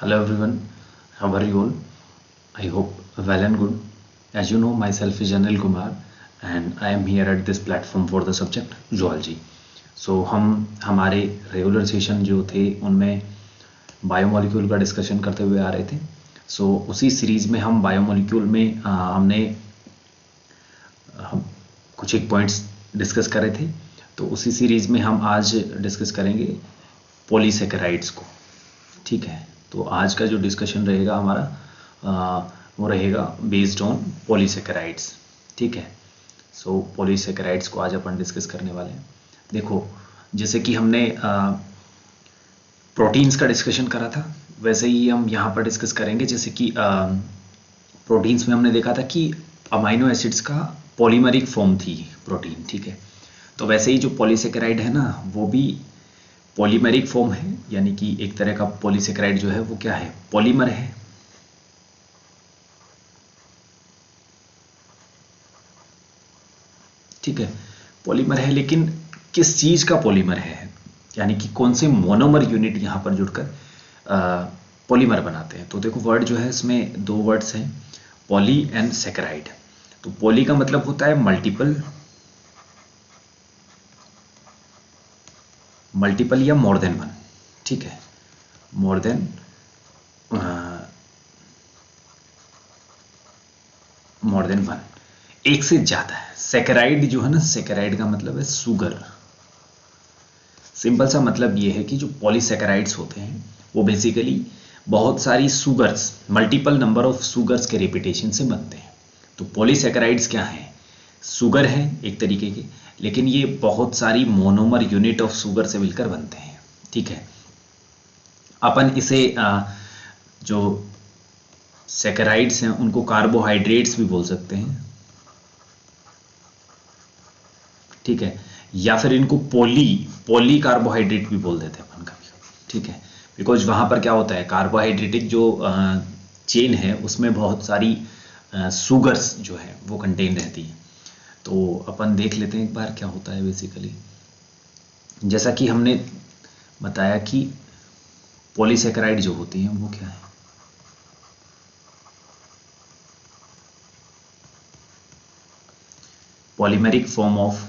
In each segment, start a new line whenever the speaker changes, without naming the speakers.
Hello everyone, how are you all? I hope well and good. As you know, myself is Anil Kumar and I am here at this platform for the subject zoology. So हम हमारे regular session जो थे उनमें biomolecule का discussion करते हुए आ रहे थे. सो उसी सीरीज में हम बायोमोलिक्यूल में हमने कुछ एक पॉइंट्स डिस्कस कर रहे थे. तो उसी सीरीज में हम आज डिस्कस करेंगे पॉलीसेकेराइड्स को. ठीक है, तो आज का जो डिस्कशन रहेगा हमारा वो रहेगा बेस्ड ऑन पॉलीसेकेराइड्स. ठीक है, सो पॉलीसेकेराइड्स को आज अपन डिस्कस करने वाले हैं. देखो, जैसे कि हमने प्रोटीन्स का डिस्कशन करा था, वैसे ही हम यहाँ पर डिस्कस करेंगे. जैसे कि प्रोटीन्स में हमने देखा था कि अमाइनो एसिड्स का पॉलीमरिक फॉर्म थी प्रोटीन. ठीक है, तो वैसे ही जो पॉलीसेकेराइड है ना, वो भी पॉलीमेरिक फॉर्म है. यानी कि एक तरह का पॉलीसेकेराइड जो है वो क्या है, पॉलीमर है. ठीक है, पॉलीमर है, लेकिन किस चीज का पॉलीमर है, यानी कि कौन से मोनोमर यूनिट यहां पर जुड़कर पॉलीमर बनाते हैं. तो देखो, वर्ड जो है इसमें दो वर्ड्स हैं, पॉली एंड सेकेराइड. तो पॉली का मतलब होता है मल्टीपल या मोर देन वन. ठीक है, मोर देन वन, एक से ज्यादा है. सेकेराइड जो है ना, सेकेराइड का मतलब है सुगर. सिंपल सा मतलब ये है कि जो पॉलीसेकेराइड्स होते हैं वो बेसिकली बहुत सारी sugars, multiple number of sugars के रिपीटेशन से बनते हैं. तो पॉलीसेकेराइड्स क्या हैं, सुगर है एक तरीके के, लेकिन ये बहुत सारी मोनोमर यूनिट ऑफ सुगर से मिलकर बनते हैं. ठीक है, अपन इसे जो सेकेराइड्स हैं उनको कार्बोहाइड्रेट्स भी बोल सकते हैं. ठीक है, या फिर इनको पॉली कार्बोहाइड्रेट भी बोल देते हैं अपन कभी. ठीक है, बिकॉज वहां पर क्या होता है, कार्बोहाइड्रेटिक जो चेन है उसमें बहुत सारी सुगर्स जो है वो कंटेन रहती है. तो अपन देख लेते हैं एक बार क्या होता है बेसिकली. जैसा कि हमने बताया कि पॉलीसेकेराइड जो होती हैं वो क्या है, polymeric form of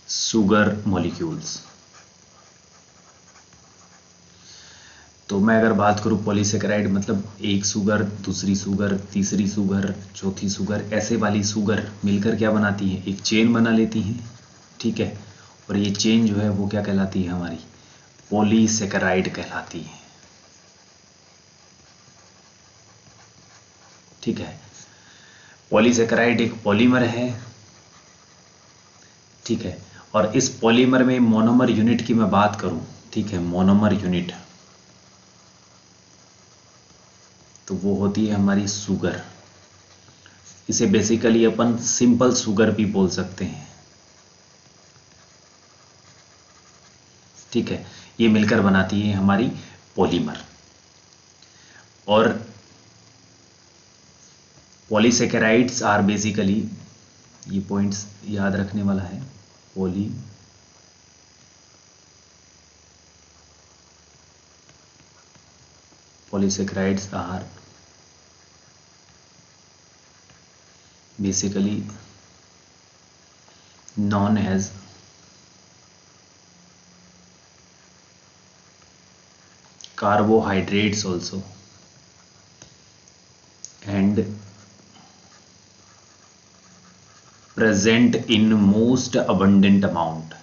sugar molecules. तो मैं अगर बात करूं पॉलीसेकेराइड मतलब एक सुगर, दूसरी सुगर, तीसरी सुगर, चौथी सुगर, ऐसे वाली सुगर मिलकर क्या बनाती है, एक चेन बना लेती हैं. ठीक है, और ये चेन जो है वो क्या कहलाती है, हमारी पॉलीसेकेराइड कहलाती है. ठीक है, पॉलीसेकेराइड एक पॉलीमर है. ठीक है, और इस पॉलीमर में मोनोमर यूनिट की मैं बात करूं, ठीक है, मोनोमर यूनिट तो वो होती है हमारी सुगर. इसे बेसिकली अपन सिंपल सुगर भी बोल सकते हैं. ठीक है, ये मिलकर बनाती है हमारी पॉलीमर. और पॉलीसेकेराइड्स आर बेसिकली, ये पॉइंट्स याद रखने वाला है, polysaccharides are basically known as carbohydrates also, and present in most abundant amount.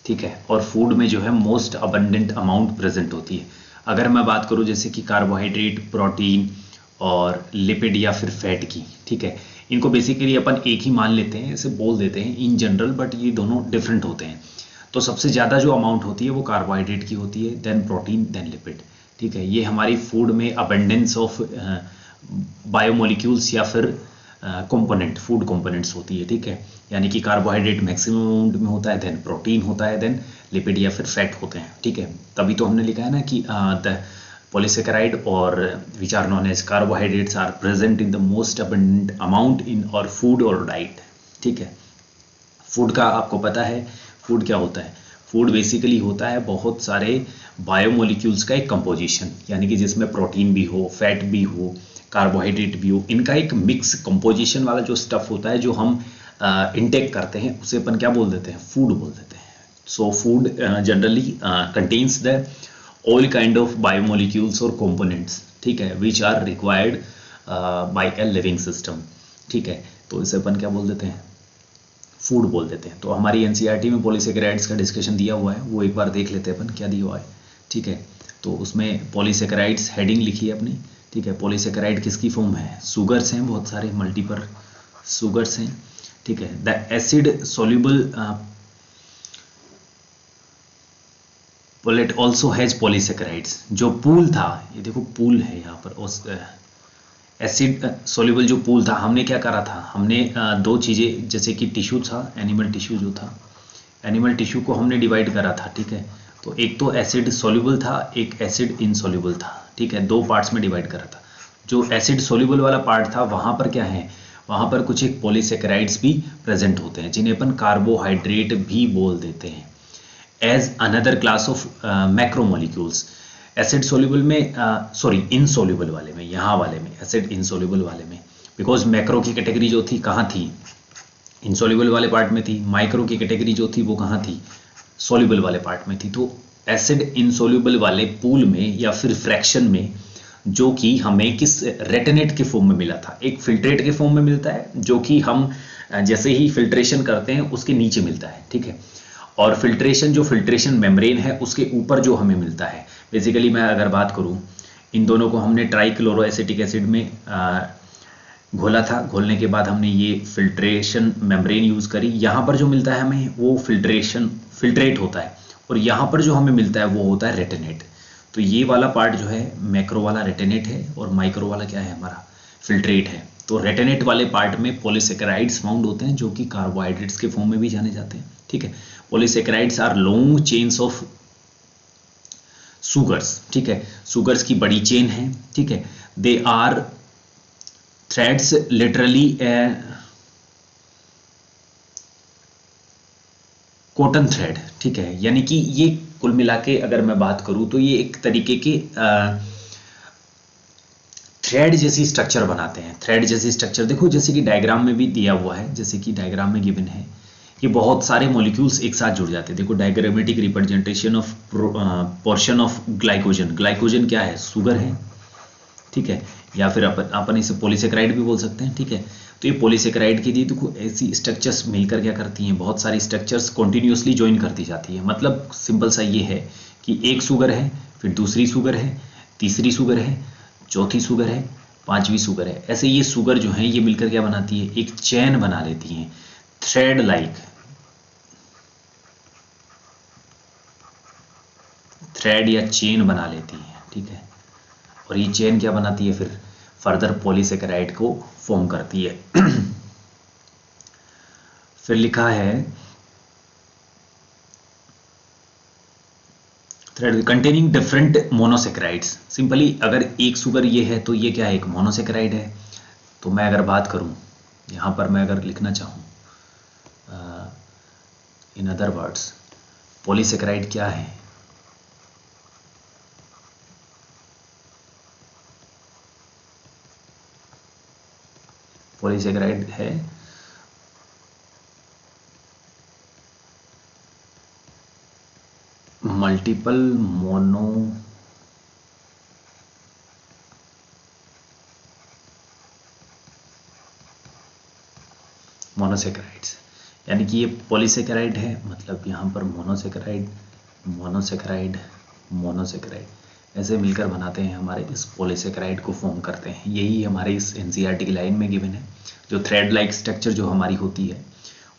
ठीक है, और फूड में जो है मोस्ट अबंडेंट अमाउंट प्रेजेंट होती है. अगर मैं बात करूं जैसे कि कार्बोहाइड्रेट, प्रोटीन और लिपिड या फिर फैट की, ठीक है, इनको बेसिकली अपन एक ही मान लेते हैं, ऐसे बोल देते हैं इन जनरल, बट ये दोनों डिफरेंट होते हैं. तो सबसे ज़्यादा जो अमाउंट होती है वो कार्बोहाइड्रेट की होती है, देन प्रोटीन, देन लिपिड. ठीक है, ये हमारी फूड में अबंडेंस ऑफ बायोमोलिक्यूल्स या फिर कंपोनेंट, फूड कंपोनेंट्स होती है, ठीक है। यानी कि कार्बोहाइड्रेट मैक्सिमम अमाउंट में होता है, देन प्रोटीन होता है, देन लिपिड या फिर फैट होते हैं, ठीक है। तभी तो हमने लिखा है ना कि द पॉलीसेकेराइड और which are known as carbohydrates are present in the most abundant amount in our food और डाइट, ठीक है। फूड का आपको पता है, फूड क्या होता है? फूड बेसिकली होता है बहुत सारे बायोमोलिक्यूल्स का एक कंपोजिशन, यानी कि जिसमें प्रोटीन भी हो, फैट भी हो, कार्बोहाइड्रेट भी हो, इनका एक मिक्स कंपोजिशन वाला जो स्टफ होता है, जो हम इनटेक करते हैं, उसे अपन क्या बोल देते हैं? फूड बोल देते हैं। So food generally contains the all kind of biomolecules और कंपोनेंट्स, ठीक है, which are required by a living system, ठीक है। तो इसे अपन क्या बोल देते हैं? फूड बोल देते हैं। तो हमारी एनसीईआरटी में पॉलीसेकेराइड्स का डिस्कशन दिया हुआ है, वो एक बार देख लेते हैं अपन क्या दिया हुआ है, ठीक है। तो उसमें पॉलीसेकेराइड्स हेडिंग लिखी है अपनी, ठीक है। पॉलीसेकेराइड किसकी फॉर्म है? सुगर्स हैं, बहुत सारे मल्टीपल सुगर्स हैं, ठीक है। The acid soluble it also has polysaccharides. जो पूल था, ये देखो पूल है यहाँ पर, उस एसिड सोल्यूबल जो पूल था, हमने क्या करा था? हमने दो चीज़ें, जैसे कि टिश्यू था, एनिमल टिश्यू जो था, एनिमल टिश्यू को हमने डिवाइड करा था, ठीक है। तो एक तो एसिड सोल्यूबल था, एक एसिड इनसोल्यूबल था, ठीक है। दो पार्ट्स में डिवाइड करा था। जो एसिड सोल्यूबल वाला पार्ट था, वहाँ पर क्या है? वहाँ पर कुछ एक पॉलीसेकेराइड्स भी प्रेजेंट होते हैं, जिन्हें अपन कार्बोहाइड्रेट भी बोल देते हैं, as another class of macromolecules. Acid soluble में सॉरी इनसोल्यूबल वाले में, यहाँ वाले में, एसिड इनसोल्यूबल वाले में, बिकॉज मैक्रो की कैटेगरी जो थी कहाँ थी? इनसोल्यूबल वाले पार्ट में थी। माइक्रो की कैटेगरी जो थी वो कहाँ थी? सोल्यूबल वाले पार्ट में थी। तो एसिड इनसोल्यूबल वाले पूल में या फिर फ्रैक्शन में, जो कि हमें किस रेटिनेट के फॉर्म में मिला था, एक फिल्ट्रेट के फॉर्म में मिलता है, जो कि हम जैसे ही फिल्ट्रेशन करते हैं उसके नीचे मिलता है, ठीक है। और फिल्ट्रेशन, जो फिल्ट्रेशन मेम्ब्रेन है, उसके ऊपर जो हमें मिलता है, बेसिकली मैं अगर बात करूं, इन दोनों को हमने ट्राइक्लोरोएसिटिक एसिड में घोला था। घोलने के बाद हमने ये फिल्ट्रेशन मेम्ब्रेन यूज करी। यहाँ पर जो मिलता है हमें, वो फिल्ट्रेट होता है, और यहाँ पर जो हमें मिलता है वो होता है रेटिनेट। तो ये वाला पार्ट जो है मैक्रो वाला रेटिनेट है, और माइक्रो वाला क्या है? हमारा फिल्ट्रेट है। तो रेटिनेट वाले पार्ट में पॉलीसेकेराइड्स फाउंड होते हैं, जो कि कार्बोहाइड्रेट्स के फॉर्म में भी जाने जाते हैं, ठीक है। Polysaccharides are long chains of sugars, ठीक है। सुगर्स की बड़ी चेन है, ठीक है। They are threads, literally cotton thread, ठीक है। यानी कि ये कुल मिला के अगर मैं बात करूं तो ये एक तरीके के थ्रेड जैसी स्ट्रक्चर बनाते हैं। थ्रेड जैसी स्ट्रक्चर देखो, जैसे कि डायग्राम में भी दिया हुआ है, जैसे कि डायग्राम में गिवन है कि बहुत सारे मॉलिक्यूल्स एक साथ जुड़ जाते हैं। देखो, diagrammatic representation of portion of glycogen. Glycogen क्या है? शुगर है, ठीक है। या फिर अपन इसे पॉलीसेकेराइड भी बोल सकते हैं, ठीक है। तो ये पॉलीसेकेराइड के लिए देखो ऐसी स्ट्रक्चर्स मिलकर क्या करती हैं? बहुत सारी स्ट्रक्चर्स कॉन्टिन्यूसली ज्वाइन करती जाती है। मतलब सिंपल सा ये है कि एक शुगर है, फिर दूसरी शुगर है, तीसरी शुगर है, चौथी शुगर है, पांचवी शुगर है। ऐसे ये शुगर जो है ये मिलकर क्या बनाती है? एक चेन बना लेती हैं, थ्रेड लाइक, थ्रेड या चेन बना लेती है, ठीक है। और ये चेन क्या बनाती है? फिर फर्दर पॉलीसेकेराइड को फॉर्म करती है। फिर लिखा है thread containing different monosaccharides. Simply अगर एक शुगर ये है तो ये क्या है? एक मोनोसेकेराइड है। तो मैं अगर बात करूं, यहां पर मैं अगर लिखना चाहूं इन अदर वर्ड्स, पॉलीसेकेराइड क्या है? पॉलीसेकेराइड है मल्टीपल मोनोसेकेराइड्स। यानी कि ये पॉलीसेकेराइड है, मतलब यहाँ पर मोनोसेकेराइड, मोनोसेकेराइड, मोनोसेकेराइड ऐसे मिलकर बनाते हैं, हमारे इस पॉलीसेकेराइड को फॉर्म करते हैं। यही हमारे इस एनसीईआरटी की लाइन में गिवन है। जो थ्रेड लाइक स्ट्रक्चर जो हमारी होती है,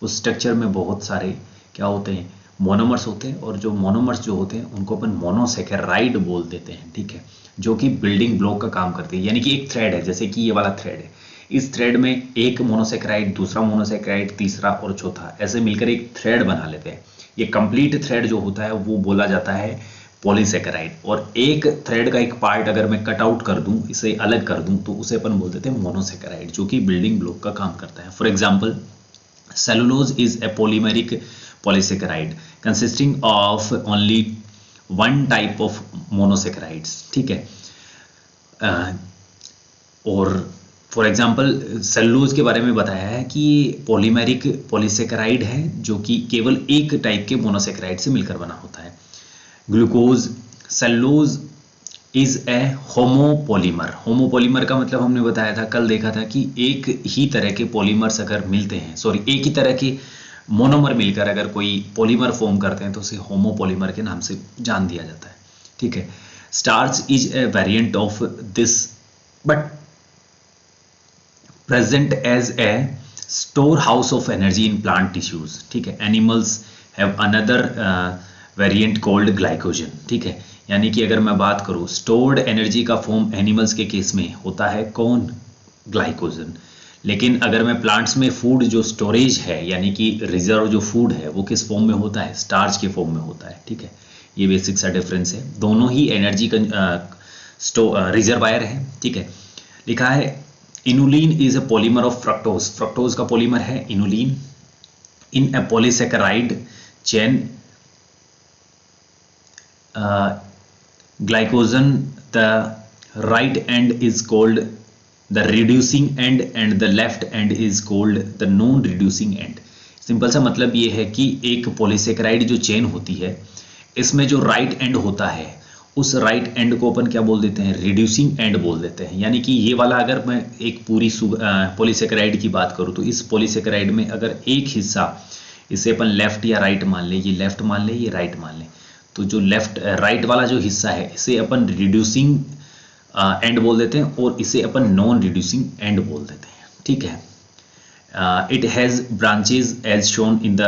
उस स्ट्रक्चर में बहुत सारे क्या होते हैं? मोनोमर्स होते हैं। और जो मोनोमर्स जो होते हैं उनको अपन मोनोसेकेराइड बोल देते हैं, ठीक है, जो कि बिल्डिंग ब्लॉक का काम करते हैं। यानी कि एक थ्रेड है, जैसे कि ये वाला थ्रेड है, इस थ्रेड में एक मोनोसेकेराइड, दूसरा मोनोसेकेराइड, तीसरा और चौथा, ऐसे मिलकर एक थ्रेड बना लेते हैं। ये कंप्लीट थ्रेड जो होता है वो बोला जाता है पॉलीसेकेराइड। और एक थ्रेड का एक पार्ट अगर मैं कट आउट कर दूं, इसे अलग कर दूं, तो उसे अपन बोल देते हैं मोनोसेकेराइड, जो कि बिल्डिंग ब्लॉक का काम करता है। For example, cellulose is a polymeric polysaccharide consisting of only one type of monosaccharides, ठीक है। और फॉर एग्जाम्पल सेलुलोज के बारे में बताया है कि ये पॉलीमेरिक पॉलीसेकेराइड है जो कि केवल एक टाइप के मोनोसेकेराइड से मिलकर बना होता है। Glucose, cellulose is a homopolymer. Homopolymer का मतलब हमने बताया था, कल देखा था कि एक ही तरह के पॉलीमर्स अगर मिलते हैं, एक ही तरह के मोनोमर मिलकर अगर कोई पॉलीमर फॉर्म करते हैं तो उसे होमोपॉलीमर के नाम से जान दिया जाता है, ठीक है। Starch is a variant of this but present as a storehouse of energy in plant tissues, ठीक है। Animals have another variant called glycogen, ठीक है। यानी कि अगर मैं बात करूं, स्टोर्ड एनर्जी का फॉर्म एनिमल्स के केस में होता है कौन? ग्लाइकोजन। लेकिन अगर मैं प्लांट्स में फूड जो स्टोरेज है यानी कि रिजर्व जो फूड है वो किस फॉर्म में होता है? स्टार्च के फॉर्म में होता है, ठीक है। ये बेसिक सा डिफरेंस है, दोनों ही एनर्जी रिजर्वायर है, ठीक है। लिखा है inulin is a polymer of fructose. Fructose का पॉलीमर है inulin. In a polysaccharide chain glycogen, the right end is called the reducing end and the left end is called the non reducing end। Simple सा मतलब ये है कि एक polysaccharide जो chain होती है, इसमें जो राइट एंड होता है उस राइट एंड को अपन क्या बोल देते हैं? रिड्यूसिंग एंड बोल देते हैं। यानी कि ये वाला अगर मैं एक पूरी पॉलीसेकेराइड की बात करूँ तो इस पॉलीसेकेराइड में अगर एक हिस्सा, इसे अपन लेफ्ट या राइट मान ले, ये लेफ्ट मान ले, ये राइट मान ले, तो जो लेफ्ट राइट वाला जो हिस्सा है इसे अपन रिड्यूसिंग एंड बोल देते हैं और इसे अपन नॉन रिड्यूसिंग एंड बोल देते हैं, ठीक है। It has branches as shown in the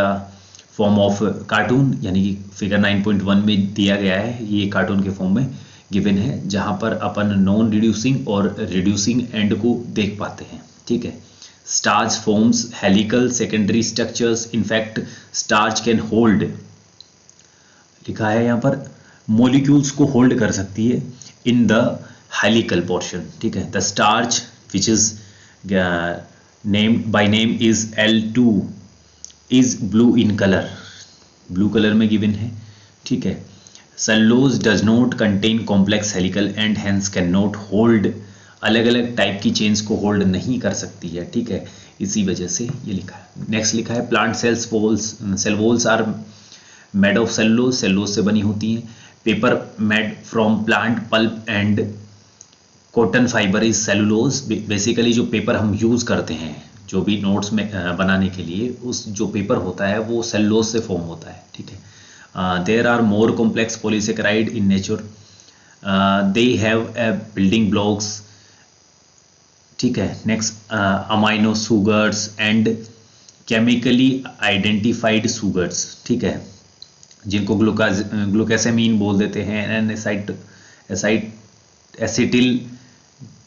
form of cartoon, यानी कि फिगर 9.1 में दिया गया है, ये कार्टून के फॉर्म में गिवन है, जहां पर अपन नॉन रिड्यूसिंग और रिड्यूसिंग एंड को देख पाते हैं, ठीक है। Starch forms helical secondary structures. In fact starch can hold, लिखा है यहाँ पर, मॉलिक्यूल्स को होल्ड कर सकती है इन द हेलिकल पोर्शन, ठीक है। The starch which is name by name is L2 is blue in colour, blue colour में गिवन है, ठीक है। Cellulose does not contain complex helical and hence can not hold, अलग अलग type की chains को होल्ड नहीं कर सकती है, ठीक है। इसी वजह से ये लिखा है। नेक्स्ट लिखा है plant cells walls, cell walls are made of cellulose, cellulose से बनी होती हैं। Paper made from plant pulp and cotton fibre is cellulose. Basically जो पेपर हम यूज करते हैं जो भी नोट्स में बनाने के लिए, उस जो पेपर होता है वो सेलुलोज से फॉर्म होता है, ठीक है। There are more complex polysaccharide in nature, they have a building blocks, ठीक है। Next amino sugars and chemically identified sugars, ठीक है, जिनको ग्लूकोसेमीन बोल देते हैं, एसिटिल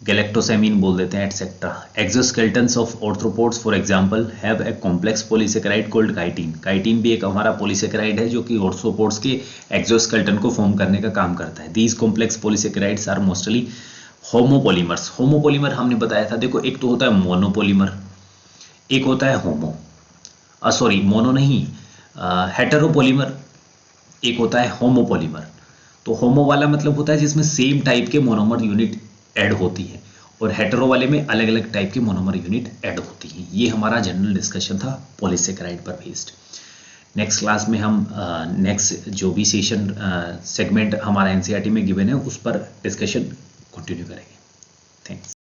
गैलेक्टोसेमीन बोल देते हैं, etcetera. Exoskeletons of arthropods for example have a complex polysaccharide called chitin. Chitin भी एक हमारा पॉलीसेकेराइड है जो कि ऑर्थ्रोपोड्स के एक्सोस्केलेटन को फॉर्म करने का काम करता है। These complex polysaccharides are mostly homopolymers. Homopolymer हमने बताया था, देखो एक तो होता है मोनोपॉलीमर, एक होता है मोनो नहीं, हेटेरोपॉलीमर, एक होता है होमोपॉलीमर। तो होमो वाला मतलब होता है जिसमें सेम टाइप के मोनोमर यूनिट ऐड होती है, और हेटेरो वाले में अलग अलग टाइप के मोनोमर यूनिट ऐड होती हैं। ये हमारा जनरल डिस्कशन था पॉलीसेकेराइड पर बेस्ड। नेक्स्ट क्लास में हम नेक्स्ट जो भी सेशन सेगमेंट हमारा एनसीईआरटी में गिवन है उस पर डिस्कशन कंटिन्यू करेंगे। थैंक्स।